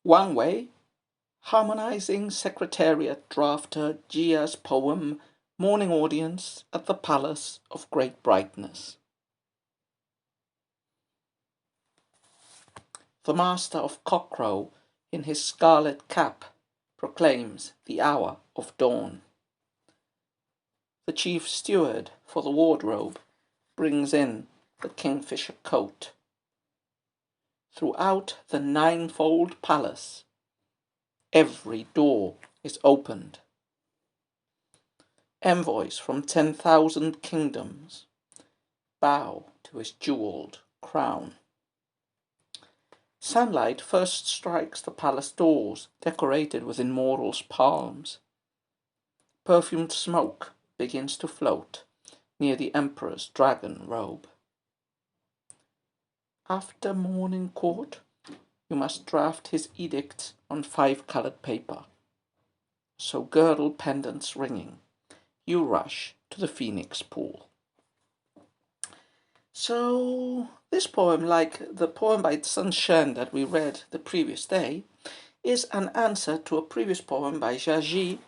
Wang harmonizing Secretariat drafter Jia's poem Morning Audience at the Palace of Great Brightness. The master of cockcrow in his scarlet cap proclaims the hour of dawn. The chief steward for the wardrobe brings in the kingfisher coat. Throughout the Ninefold Palace, every door is opened. Envoys from 10,000 kingdoms bow to his jeweled crown. Sunlight first strikes the palace doors, decorated with immortals' palms. Perfumed smoke begins to float near the emperor's dragon robe. After morning court, you must draft his edicts on 5-colored paper. So girdle pendants ringing, you rush to the Phoenix pool. So this poem, like the poem by Sun Shen that we read the previous day, is an answer to a previous poem by Jia Zhi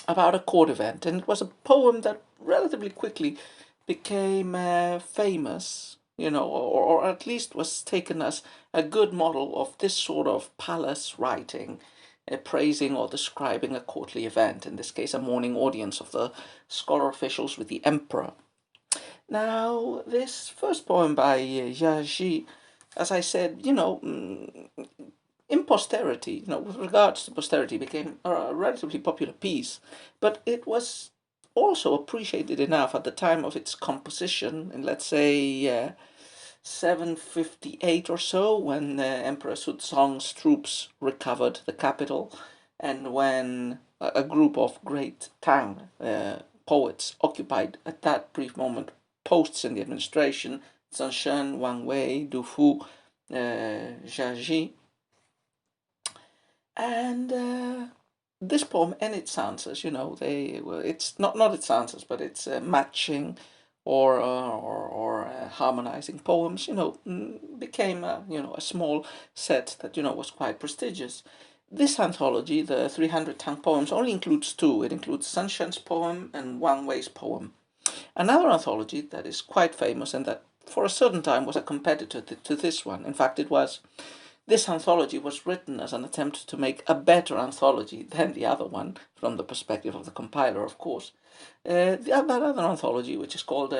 about a court event, and it was a poem that relatively quickly became famous, or at least was taken as a good model of this sort of palace writing, praising or describing a courtly event, in this case a morning audience of the scholar officials with the emperor. Now, this first poem by Jia Zhi, as I said, in posterity, with regards to posterity, became a relatively popular piece, but it was also appreciated enough at the time of its composition, in let's say 758 or so, when Emperor Suzong's troops recovered the capital, and when a group of great Tang poets occupied at that brief moment posts in the administration, Zhang Shen, Wang Du Fu, Jia Zhi. And this poem and its answers, it's not its answers, but it's matching or harmonizing poems, became a small set that was quite prestigious. This anthology, the 300 Tang poems, only includes two. It includes Sun Shen's poem and Wang Wei's poem. Another anthology that is quite famous and that for a certain time was a competitor to this one. In fact, this anthology was written as an attempt to make a better anthology than the other one, from the perspective of the compiler, of course. That other anthology, which is called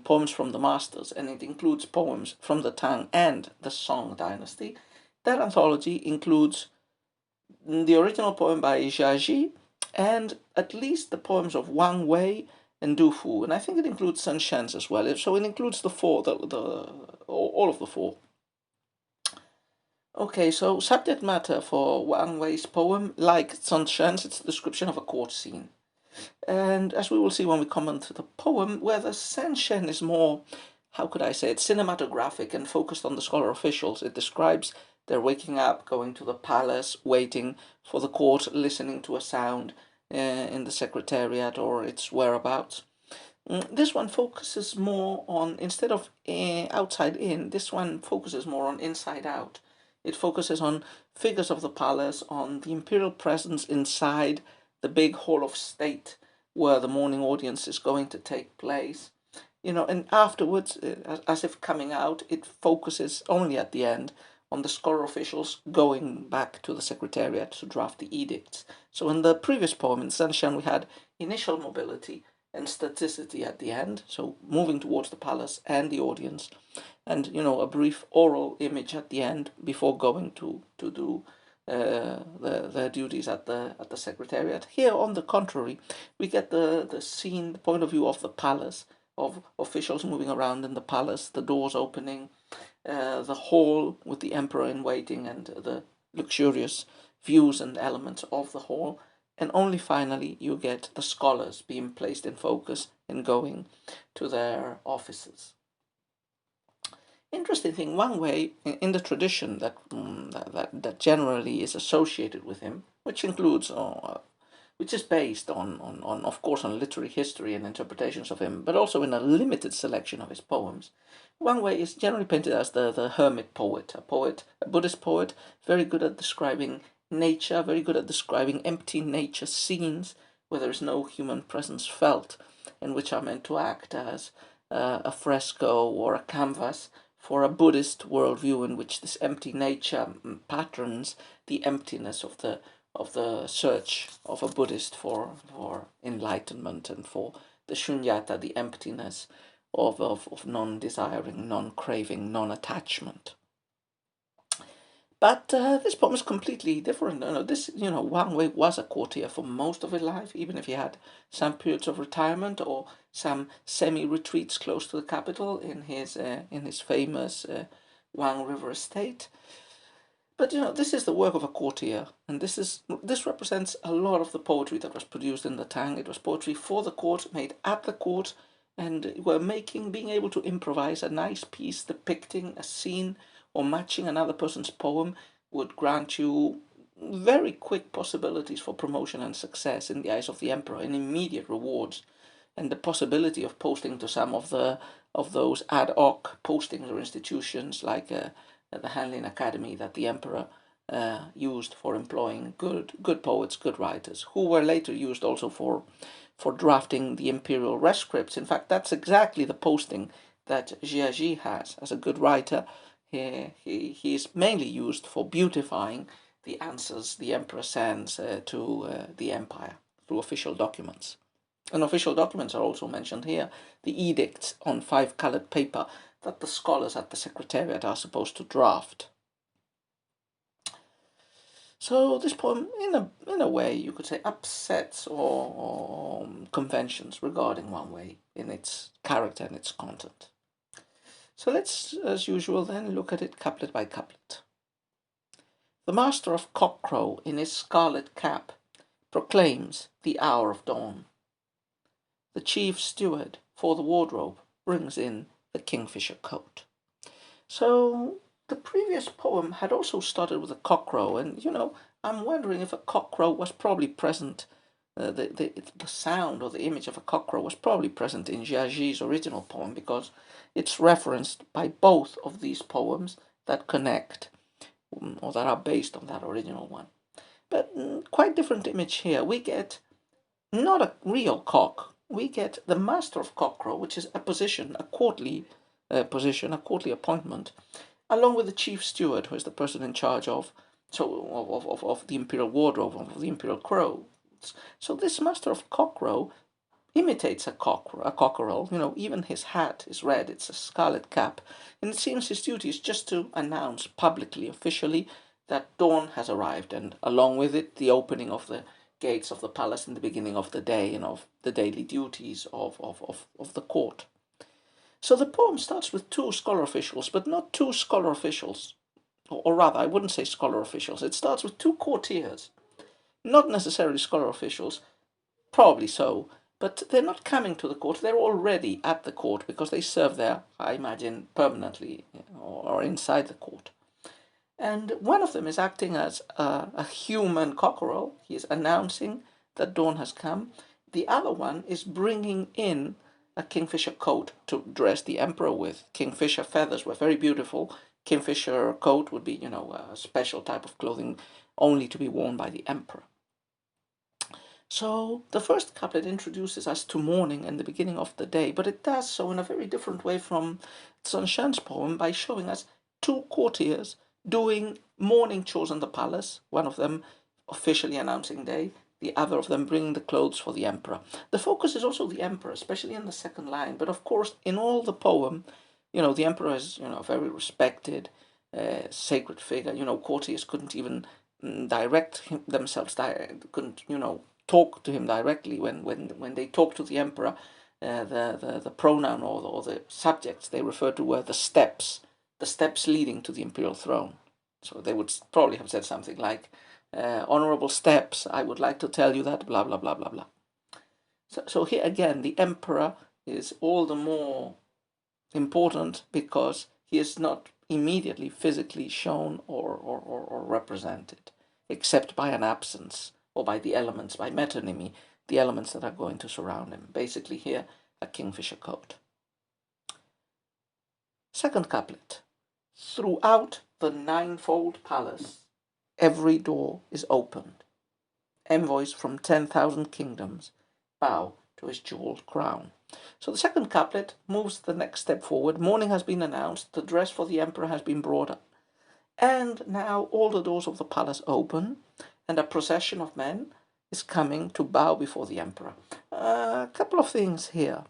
Poems from the Masters, and it includes poems from the Tang and the Song dynasty, that anthology includes the original poem by Jia Zhi and at least the poems of Wang Wei and Du Fu, and I think it includes Sun Shen's as well. So it includes the four, all of the four. Okay, so subject matter for Wang Wei's poem, like Sun Shen's, it's a description of a court scene. And as we will see when we comment to the poem, whether Sun Shen is more, how could I say it, cinematographic and focused on the scholar officials. It describes their waking up, going to the palace, waiting for the court, listening to a sound in the secretariat or its whereabouts. This one focuses more on, instead of outside in, this one focuses more on inside out. It focuses on figures of the palace, on the imperial presence inside the big hall of state where the morning audience is going to take place. And afterwards, as if coming out, it focuses only at the end on the scholar officials going back to the secretariat to draft the edicts. So in the previous poem, in Sun Shen, we had initial mobility and staticity at the end, so moving towards the palace and the audience, and a brief oral image at the end before going to do their duties at the secretariat. Here, on the contrary, we get the scene, the point of view of the palace, of officials moving around in the palace, the doors opening, the hall with the emperor in waiting, and the luxurious views and elements of the hall. And only finally you get the scholars being placed in focus and going to their offices. Interesting thing, Wang Wei, in the tradition that generally is associated with him, which includes, which is based on, of course, on literary history and interpretations of him, but also in a limited selection of his poems, Wang Wei is generally painted as the hermit poet, a Buddhist poet, very good at describing nature, very good at describing empty nature scenes where there is no human presence felt, and which are meant to act as a fresco or a canvas for a Buddhist worldview in which this empty nature patterns the emptiness of the search of a Buddhist for enlightenment and for the shunyata, the emptiness of non-desiring, non-craving, non-attachment. But this poem is completely different. Wang Wei was a courtier for most of his life, even if he had some periods of retirement or some semi-retreats close to the capital in his famous Wang River estate. But this is the work of a courtier, and this represents a lot of the poetry that was produced in the Tang. It was poetry for the court, made at the court, and being able to improvise a nice piece depicting a scene or matching another person's poem would grant you very quick possibilities for promotion and success in the eyes of the emperor, and immediate rewards, and the possibility of posting to some of those ad hoc postings or institutions like the Hanlin Academy that the emperor used for employing good poets, good writers, who were later used also for drafting the imperial rescripts. In fact, that's exactly the posting that Jia Zhi has as a good writer. He is mainly used for beautifying the answers the emperor sends to the empire through official documents. And official documents are also mentioned here, the edicts on 5-colored paper that the scholars at the secretariat are supposed to draft. So this poem, in a way, you could say, upsets or conventions regarding Wang Wei in its character and its content. So let's, as usual, then look at it couplet by couplet. The master of cockcrow in his scarlet cap proclaims the hour of dawn. The chief steward for the wardrobe brings in the kingfisher coat. So the previous poem had also started with a cockcrow, and I'm wondering if a cockcrow was probably present. The sound or the image of a cockcrow was probably present in Jia Zhi's original poem, because it's referenced by both of these poems that connect or that are based on that original one. But quite different image here. We get not a real cock. We get the master of cockcrow, which is a position, a courtly position, a courtly appointment, along with the chief steward, who is the person in charge of the imperial wardrobe, of the imperial crow. So this master of cockcrow imitates a cockerel. Even his hat is red. It's a scarlet cap, and it seems his duty is just to announce publicly, officially, that dawn has arrived, and along with it, the opening of the gates of the palace in the beginning of the day and of the daily duties of the court. So the poem starts with two scholar officials, but not two scholar officials, or rather, I wouldn't say scholar officials. It starts with two courtiers, not necessarily scholar officials, probably so, but they're not coming to the court. They're already at the court because they serve there, I imagine, permanently or inside the court. And one of them is acting as a human cockerel. He is announcing that dawn has come. The other one is bringing in a kingfisher coat to dress the emperor with. Kingfisher feathers were very beautiful. Kingfisher coat would be, a special type of clothing only to be worn by the emperor. So the first couplet introduces us to morning and the beginning of the day, but it does so in a very different way from Sun Shan's poem by showing us two courtiers doing morning chores in the palace, one of them officially announcing day, the other of them bringing the clothes for the emperor. The focus is also the emperor, especially in the second line, but of course in all the poem, the emperor is, a very respected, sacred figure. Courtiers couldn't even direct themselves, couldn't, talk to him directly. When they talk to the emperor, the pronoun or the subjects they refer to were the steps leading to the imperial throne. So they would probably have said something like, honorable steps, I would like to tell you that, blah, blah, blah, blah, blah. So here again, the emperor is all the more important because he is not immediately physically shown or represented, except by an absence or by the elements, by metonymy, the elements that are going to surround him. Basically here, a kingfisher coat. Second couplet. Throughout the Ninefold Palace, every door is opened. Envoys from 10,000 kingdoms bow to his jeweled crown. So the second couplet moves the next step forward. Morning has been announced, the dress for the emperor has been brought up, and now all the doors of the palace open, and a procession of men is coming to bow before the emperor. A couple of things here.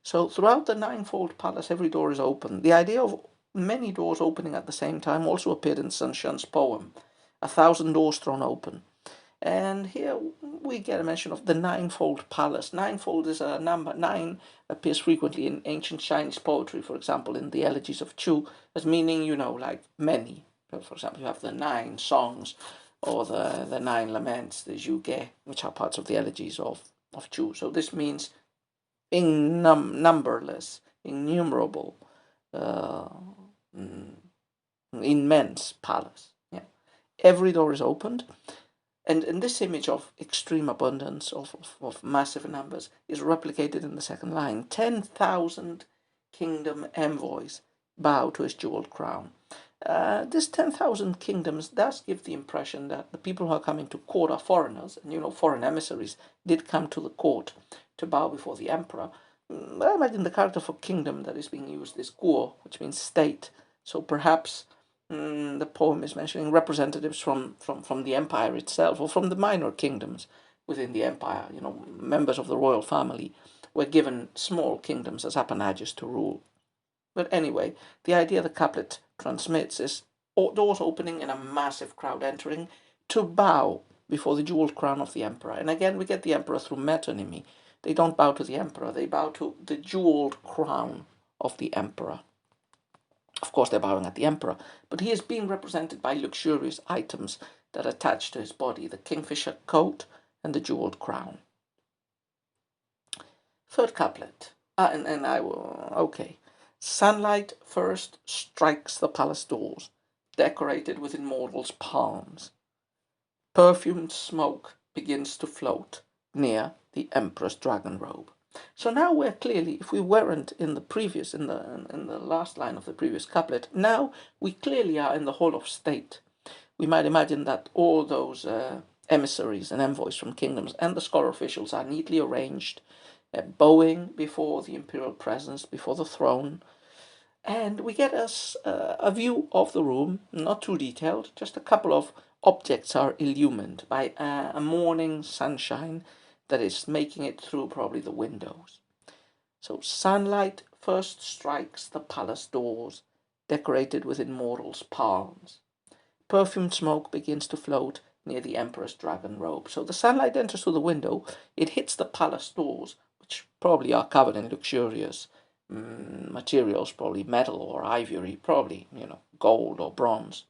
So throughout the Ninefold Palace, every door is open. The idea of many doors opening at the same time also appeared in Sun Shen's poem, 1,000 doors thrown open. And here we get a mention of the Ninefold Palace. Ninefold is a number. 9 appears frequently in ancient Chinese poetry, for example, in the elegies of Chu, as meaning, like many. For example, you have the 9 songs or the 9 laments, the Zhuge, which are parts of the elegies of Chu. So this means numberless, innumerable, immense palace. Yeah. Every door is opened. And this image of extreme abundance, of massive numbers, is replicated in the second line. 10,000 kingdom envoys bow to his jeweled crown. This 10,000 kingdoms does give the impression that the people who are coming to court are foreigners, and foreign emissaries did come to the court to bow before the emperor. I imagine the character for kingdom that is being used is guo, which means state. So perhaps the poem is mentioning representatives from the empire itself, or from the minor kingdoms within the empire. Members of the royal family were given small kingdoms as appanages to rule. But anyway, the idea the couplet transmits is doors opening and a massive crowd entering to bow before the jeweled crown of the emperor. And again, we get the emperor through metonymy. They don't bow to the emperor, they bow to the jeweled crown of the emperor. Of course, they're bowing at the emperor, but he is being represented by luxurious items that attach to his body, the kingfisher coat and the jeweled crown. Third couplet. And I will, okay. Sunlight first strikes the palace doors, decorated with immortals' palms. Perfumed smoke begins to float near the emperor's dragon robe. So now we're clearly, if we weren't in the last line of the previous couplet, now we clearly are in the hall of state. We might imagine that all those emissaries and envoys from kingdoms and the scholar officials are neatly arranged, bowing before the imperial presence, before the throne. And we get a view of the room, not too detailed, just a couple of objects are illumined by a morning sunshine that is making it through probably the windows. So sunlight first strikes the palace doors, decorated with immortals' palms. Perfumed smoke begins to float near the emperor's dragon robe. So the sunlight enters through the window, it hits the palace doors, which probably are covered in luxurious materials, probably metal or ivory, probably, gold or bronze.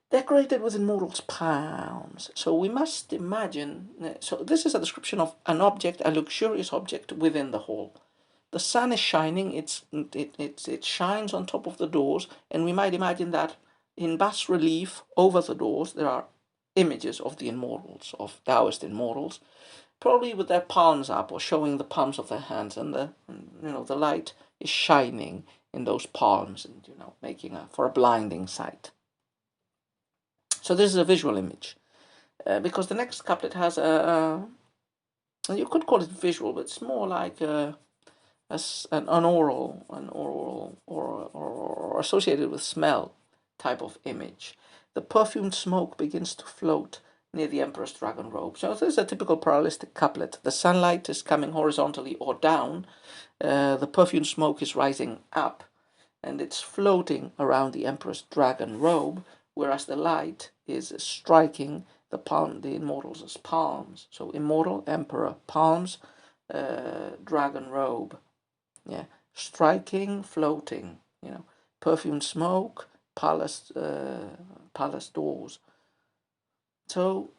Decorated with immortals' palms. So we must imagine, so this is a description of an object, a luxurious object within the hall. The sun is shining, it shines on top of the doors, and we might imagine that in bas relief over the doors there are images of the immortals, of Taoist immortals, probably with their palms up or showing the palms of their hands, and the light is shining in those palms and making for a blinding sight. So this is a visual image, because the next couplet has you could call it visual, but it's more like an oral or associated with smell type of image. The perfumed smoke begins to float near the emperor's dragon robe. So this is a typical parallelistic couplet. The sunlight is coming horizontally or down. The perfumed smoke is rising up, and it's floating around the emperor's dragon robe, whereas the light is striking the immortals' palms. So immortal, emperor, palms, dragon robe. Yeah, striking, floating. Perfumed smoke, palace doors. So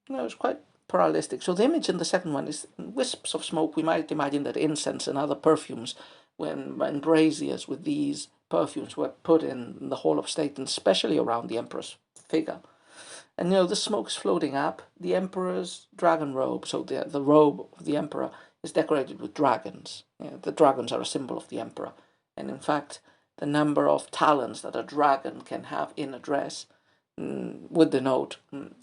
it's quite parallelistic. So the image in the second one is wisps of smoke. We might imagine that incense and other perfumes, when braziers with these perfumes were put in the hall of state, and especially around the emperor's figure. And the smoke is floating up. The emperor's dragon robe, so the robe of the emperor, is decorated with dragons. The dragons are a symbol of the emperor. And in fact, the number of talons that a dragon can have in a dress would denote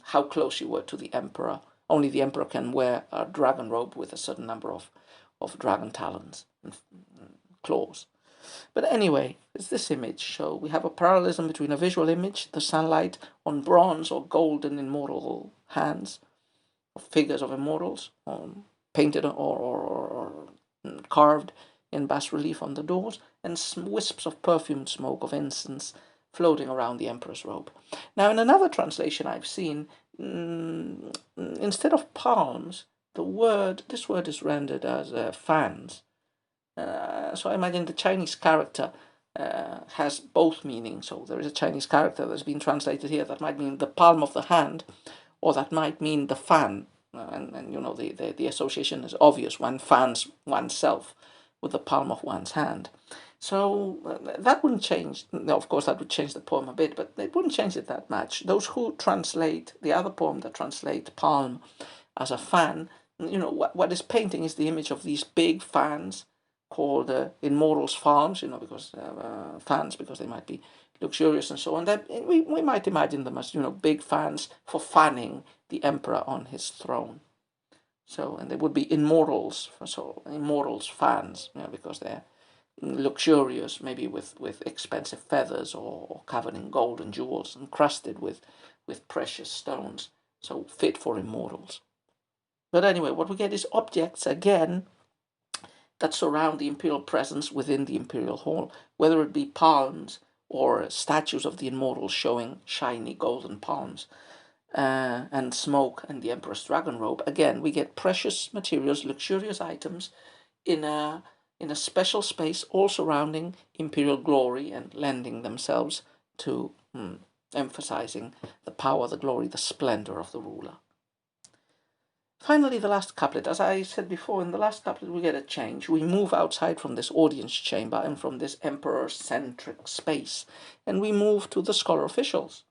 how close you were to the emperor. Only the emperor can wear a dragon robe with a certain number of dragon talons and claws. But anyway, it's this image. So we have a parallelism between a visual image, the sunlight on bronze or golden immortal hands, of figures of immortals, painted or carved in bas relief on the doors, and wisps of perfumed smoke of incense floating around the emperor's robe. Now, in another translation I've seen, instead of palms, this word is rendered as fans. So I imagine the Chinese character has both meanings. So there is a Chinese character that's been translated here that might mean the palm of the hand, or that might mean the fan. And you know, the association is obvious. One fans oneself with the palm of one's hand. So that wouldn't change. No, of course, that would change the poem a bit, but it wouldn't change it that much. Those who translate the other poem that translate palm as a fan, you know, what is painting is the image of these big fans called immortals' farms, you know, because fans, because they might be luxurious and so on. That we might imagine them as, you know, big fans for fanning the emperor on his throne. So, and they would be immortals, so immortals fans, you know, because they're luxurious, maybe with expensive feathers or covered in gold and jewels, encrusted with precious stones, so fit for immortals. But anyway, what we get is objects again that surround the imperial presence within the imperial hall, whether it be palms or statues of the immortals showing shiny golden palms, and smoke and the emperor's dragon robe. Again, we get precious materials, luxurious items in a special space, all surrounding imperial glory and lending themselves to emphasizing the power, the glory, the splendor of the ruler. Finally, the last couplet. As I said before, in the last couplet we get a change. We move outside from this audience chamber and from this emperor-centric space, and we move to the scholar officials.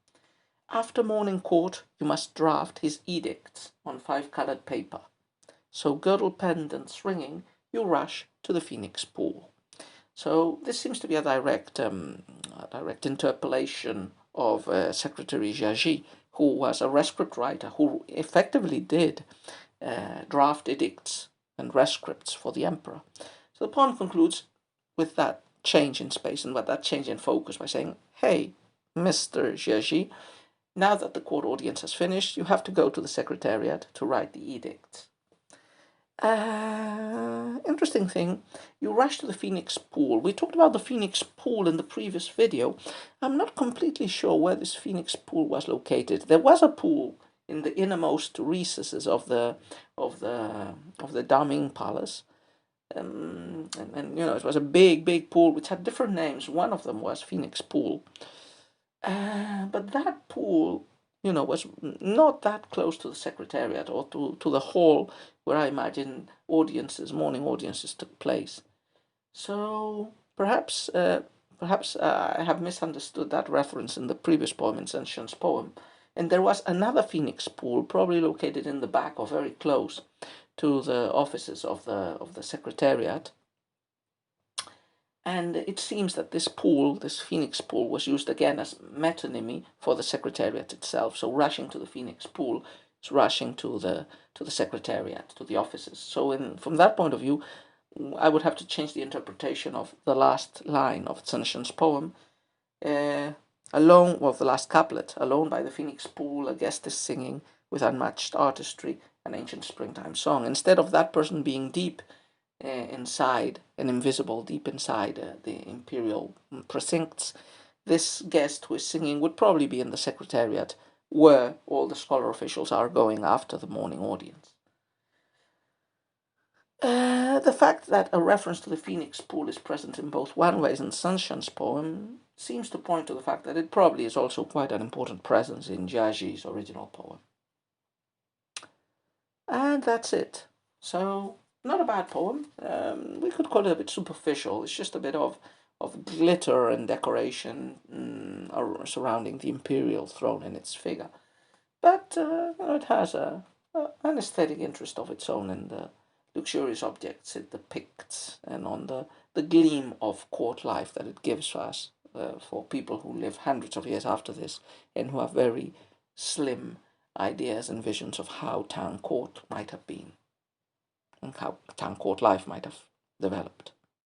After morning court, you must draft his edicts on 5-colored paper. So, girdle pendants ringing, you rush to the Phoenix Pool. So this seems to be a direct interpolation of Secretary Jia Zhi, who was a rescript writer who effectively did draft edicts and rescripts for the emperor. So the poem concludes with that change in space and with that change in focus by saying, hey, Mr. Jia Zhi, now that the court audience has finished, you have to go to the secretariat to write the edicts. Interesting thing, you rush to the Phoenix Pool. We talked about the Phoenix Pool in the previous video. I'm not completely sure where this Phoenix Pool was located. There was a pool in the innermost recesses of the Daming Palace, and you know, it was a big pool which had different names. One of them was Phoenix Pool, but that pool, you know, was not that close to the secretariat or to the hall where I imagine morning audiences took place. So perhaps I have misunderstood that reference in the previous poem, in Senshin's poem. And there was another Phoenix Pool, probably located in the back or very close to the offices of the secretariat. And it seems that this pool, this Phoenix Pool, was used again as metonymy for the secretariat itself. So rushing to the Phoenix Pool is rushing to the secretariat, to the offices. So from that point of view, I would have to change the interpretation of the last line of Senshin's poem. The last couplet, alone by the Phoenix Pool, a guest is singing with unmatched artistry an ancient springtime song. Instead of that person being deep inside and invisible, deep inside the imperial precincts, this guest who is singing would probably be in the secretariat, where all the scholar officials are going after the morning audience. The fact that a reference to the Phoenix Pool is present in both Wang Wei's and Senshin's poem seems to point to the fact that it probably is also quite an important presence in Jia Zhi's original poem. And that's it. So, not a bad poem. We could call it a bit superficial. It's just a bit of glitter and decoration surrounding the imperial throne and its figure. But it has an aesthetic interest of its own in the luxurious objects it depicts, and on the gleam of court life that it gives us for people who live hundreds of years after this and who have very slim ideas and visions of how town court might have been and how town court life might have developed.